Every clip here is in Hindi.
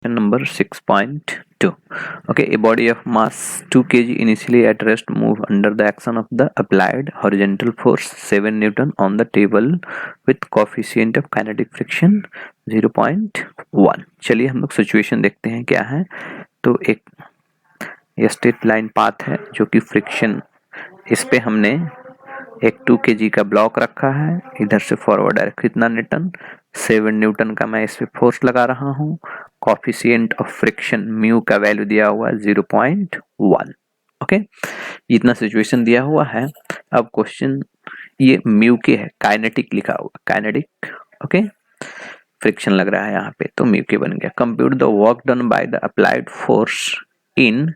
Question number 6.2. Okay, a body of mass 2 kg initially at rest move under the action of the applied horizontal force 7 Newton on the table with coefficient of kinetic friction 0.1. चलिए हम लोग सिचुएशन देखते हैं क्या है। तो एक स्ट्रेट लाइन पाथ है जो कि फ्रिक्शन, इस पे हमने एक 2 kg का ब्लॉक रखा है, इधर से फॉरवर्ड डायरेक्ट कितना न्यूटन 7 न्यूटन का मैं इस पे फोर्स लगा रहा हूँ। कोफिशिएंट ऑफ फ्रिक्शन म्यू का वैल्यू दिया हुआ है 0.1। ओके, इतना सिचुएशन दिया हुआ है। अब क्वेश्चन ये म्यू के है, काइनेटिक लिखा हुआ, काइनेटिक। ओके, फ्रिक्शन लग रहा है यहाँ पे, तो म्यू के बन गया। Compute the work done by the applied force in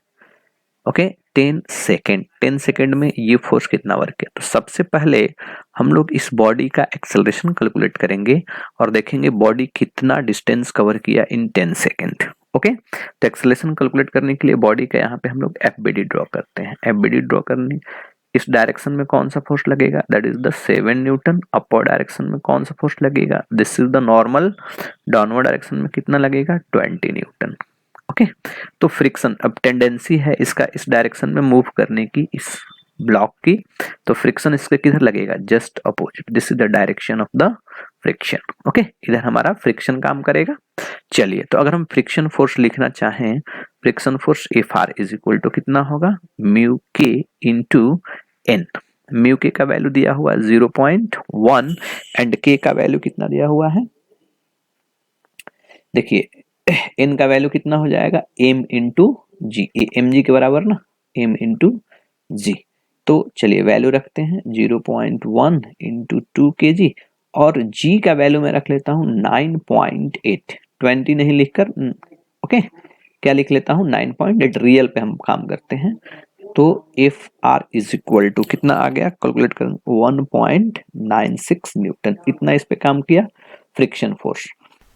10 second. 10 second में ये फोर्स कितना वर्क किया। तो सबसे पहले हम लोग इस बॉडी का एक्सेलरेशन कैलकुलेट करेंगे और देखेंगे बॉडी कितना डिस्टेंस कवर किया इन 10 सेकेंड। ओके, तो एक्सेलरेशन कैलकुलेट करने के लिए बॉडी का यहाँ पे हम लोग एफबीडी ड्रॉ करते हैं। एफबीडी ड्रॉ करने इस डायरेक्शन में कौन सा फोर्स लगेगा, that is the 7 Newton. Upper direction में कौन सा फोर्स लगेगा, this is the normal. Downward direction में कितना लगेगा, 20 न्यूटन। ओके, तो फ्रिक्शन, अब टेंडेंसी है इसका इस डायरेक्शन में मूव करने की, इस ब्लॉक की, तो फ्रिक्शन इसके किधर लगेगा, just opposite. This is the direction of the friction. Okay, इधर हमारा फ्रिक्शन काम करेगा। चलिए, तो अगर हम फ्रिक्शन फोर्स लिखना चाहें, friction force F R is equal to कितना होगा, म्यू के इंटू एन। म्यू के का वैल्यू दिया हुआ 0.1 एंड के का वैल्यू कितना दिया हुआ है, देखिए एन का वैल्यू कितना हो जाएगा, एम इंटू जी, एम जी के बराबर ना, एम इंटू जी। तो चलिए वैल्यू रखते हैं 0.1 इंटू 2 kg और जी का वैल्यू मैं रख लेता हूँ 9.8। 20 नहीं लिखकर ओके, क्या लिख लेता हूँ 9.8। रियल पे हम काम करते हैं। तो F R is equal to कितना आ गया, कैलकुलेट कर 1.96 न्यूटन। इतना इस पे काम किया फ्रिक्शन फोर्स।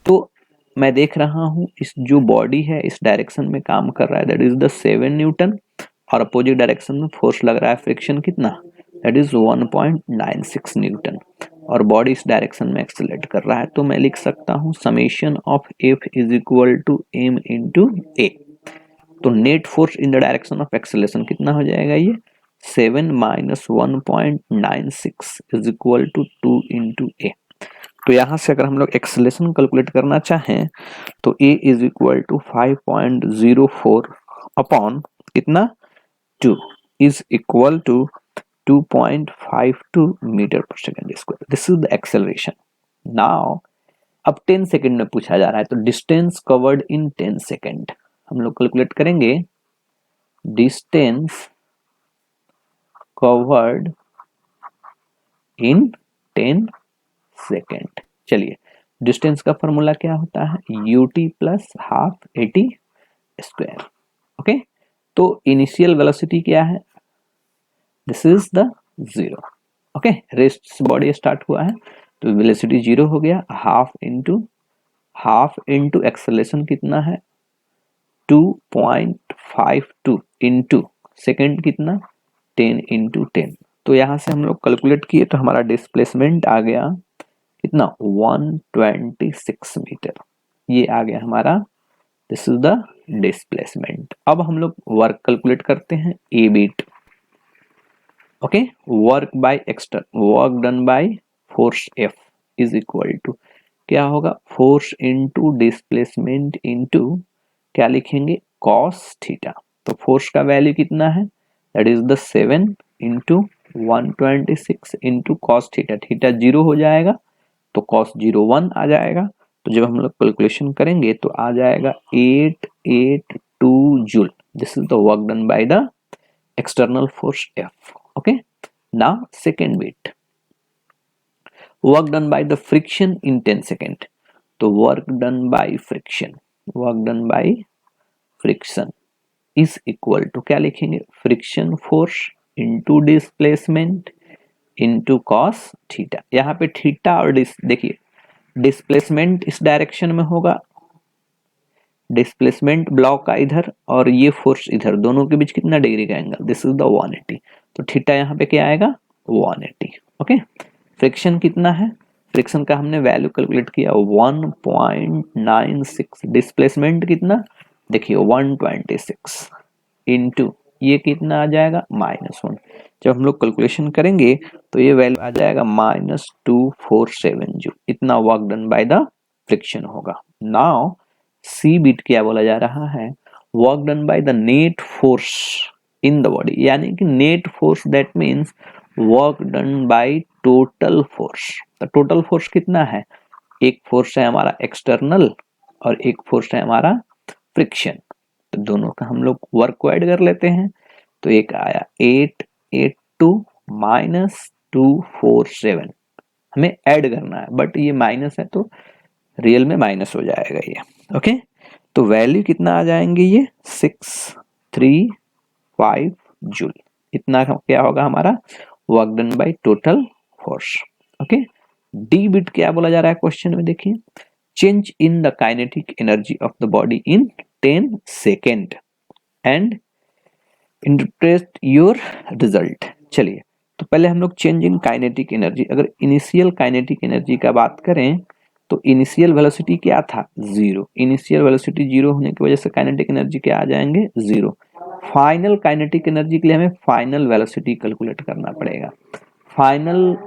तो मैं देख रहा हूं इस जो बॉडी है इस डायरेक्शन में काम कर रहा है, दैट इज द 7 न्यूटन, और अपोजिट डायरेक्शन में फोर्स लग रहा है फ्रिक्शन कितना, दैट इज 1.96 न्यूटन, और बॉडी इस डायरेक्शन में एक्सेलरेट कर रहा है। तो मैं लिख सकता हूं summation of F is equal to M into A. तो net force in the direction of acceleration कितना हो जाएगा, ये 7 minus 1.96 is equal to 2 into A. तो यहां से अगर हम लोग एक्सेलरेशन कैलकुलेट करना चाहें तो a is equal to 5.04 upon कितना 2 is equal to 2.52 metre per second square. This is the acceleration. Now अब 10 सेकेंड में पूछा जा रहा है, तो डिस्टेंस कवर्ड इन 10 सेकेंड हम लोग कैलकुलेट करेंगे। Distance covered in 10 second. चलिए, डिस्टेंस का फॉर्मूला क्या होता है, ut plus half at square. Okay, तो इनिशियल वेलोसिटी क्या है, this is the 0। Okay, rest body start हुआ है तो वेलोसिटी 0 हो गया। हाफ इंटू एक्सेलरेशन कितना है 2.52 इंटू सेकेंड कितना 10 इंटू 10। तो यहां से हम लोग कैलकुलेट किए तो हमारा डिस्प्लेसमेंट आ गया कितना 126 मीटर। ये आ गया हमारा, दिस इज द डिस्प्लेसमेंट। अब हम लोग वर्क कैलकुलेट करते हैं, A bit. Okay, work by work done by force F is equal to क्या होगा, फोर्स इनटू डिस्प्लेसमेंट इनटू क्या लिखेंगे, कॉस थीटा। तो फोर्स का वैल्यू कितना है, that is the 7 into 126 into cos theta. Theta 0 हो जाएगा तो cos 01 आ जाएगा। तो जब हम लोग कैलकुलेशन करेंगे तो आ जाएगा 882 joule. This is the work done by the external force F। Okay, now second bit, work done by the friction in 10 second. तो work done by friction is equal to क्या लिखेंगे, friction force into displacement into cos theta. यहाँ पे थीटा और देखिए डिस्प्लेसमेंट इस डायरेक्शन में होगा, डिस्प्लेसमेंट ब्लॉक का इधर और ये फोर्स इधर, दोनों के बीच कितना डिग्री का एंगल, दिस इज द 180। तो थीटा यहाँ पे क्या आएगा 180। ओके, फ्रिक्शन कितना है, फ्रिक्शन का हमने वैल्यू कैलकुलेट किया 1.96, डिस्प्लेसमेंट कितना देखिए 126 इंटू ये कितना आ जाएगा -1। जब हम लोग कैलकुलेशन करेंगे तो ये वैल्यू आ जाएगा -247 जूल, इतना work done by the friction होगा। नाउ सी बिट क्या बोला जा रहा है, work done by the net force in the body, यानी कि net force that means work done by total force. तो टोटल फोर्स कितना है, एक फोर्स है हमारा एक्सटर्नल और एक फोर्स है हमारा फ्रिक्शन। तो दोनों का हम लोग वर्क को ऐड कर लेते हैं। तो एक आया 882 -247, हमें ऐड करना है बट ये माइनस है तो रियल में माइनस हो जाएगा ये। ओके, तो वैल्यू कितना आ जाएंगे ये 635 जूल, इतना क्या होगा हमारा work done by total force. Okay, D bit क्या बोला जा रहा है क्वेश्चन में, देखिए change in the kinetic energy of the body in 10 second and interpret your result. चलिए, तो पहले हम लोग चेंज इन काइनेटिक एनर्जी, अगर इनिशियल काइनेटिक एनर्जी का बात करें तो इनिशियल वेलोसिटी क्या था 0, इनिशियल वेलोसिटी 0 होने की वजह से काइनेटिक एनर्जी क्या आ जाएंगे 0। फाइनल काइनेटिक एनर्जी के लिए हमें फाइनल वेलोसिटी कैलकुलेट करना पड़ेगा। Final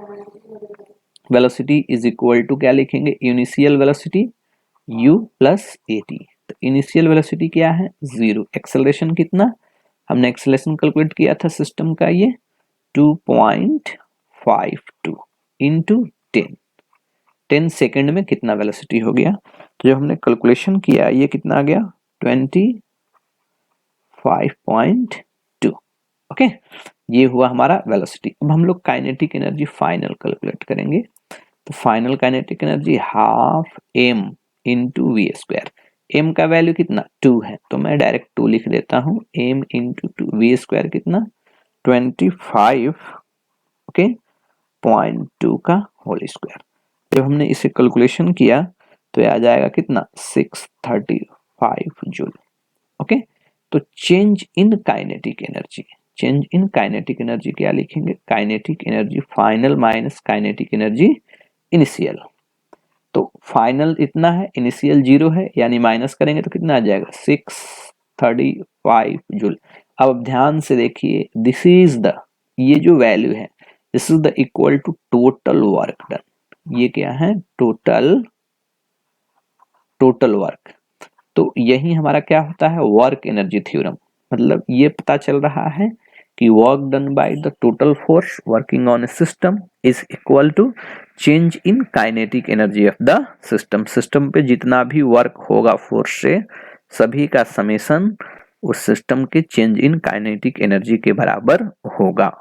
velocity is equal to क्या लिखेंगे, initial velocity u plus at। तो इनिशियल वेलोसिटी क्या है 0, एक्सेलरेशन कितना, हमने एक्सेलरेशन कैलकुलेट किया था सिस्टम का ये 2.52 इंटू 10 सेकेंड में कितना वेलोसिटी हो गया। तो जब हमने कैलकुलेशन किया ये कितना आ गया 25.2। ओके, ये हुआ हमारा वेलोसिटी। अब हम लोग काइनेटिक एनर्जी फाइनल कैलकुलेट करेंगे। तो final kinetic energy half m into v square, m का वैल्यू कितना 2 है तो मैं डायरेक्ट 2 लिख देता हूँ, m इंटू 2, वी स्क्वायर कितना 25 ओके 0.2 का होल स्क्वायर। जब हमने इसे कैलकुलेशन किया तो ये आ जाएगा कितना 635 जूल। ओके, तो change in kinetic energy, change in kinetic energy क्या लिखेंगे, kinetic energy final minus kinetic energy initial. तो फाइनल इतना है, इनिशियल 0 है, यानी माइनस करेंगे तो कितना आ जाएगा 635 जूल। अब ध्यान से देखिए, दिस इज द, ये जो वैल्यू है this is the equal to total work done. ये क्या है टोटल वर्क। तो यही हमारा क्या होता है वर्क एनर्जी थ्योरम, मतलब ये पता चल रहा है कि work done by the total force working on a system is equal to change in kinetic energy of the system. System पे जितना भी वर्क होगा फोर्स से सभी का समेशन उस सिस्टम के चेंज इन काइनेटिक एनर्जी के बराबर होगा।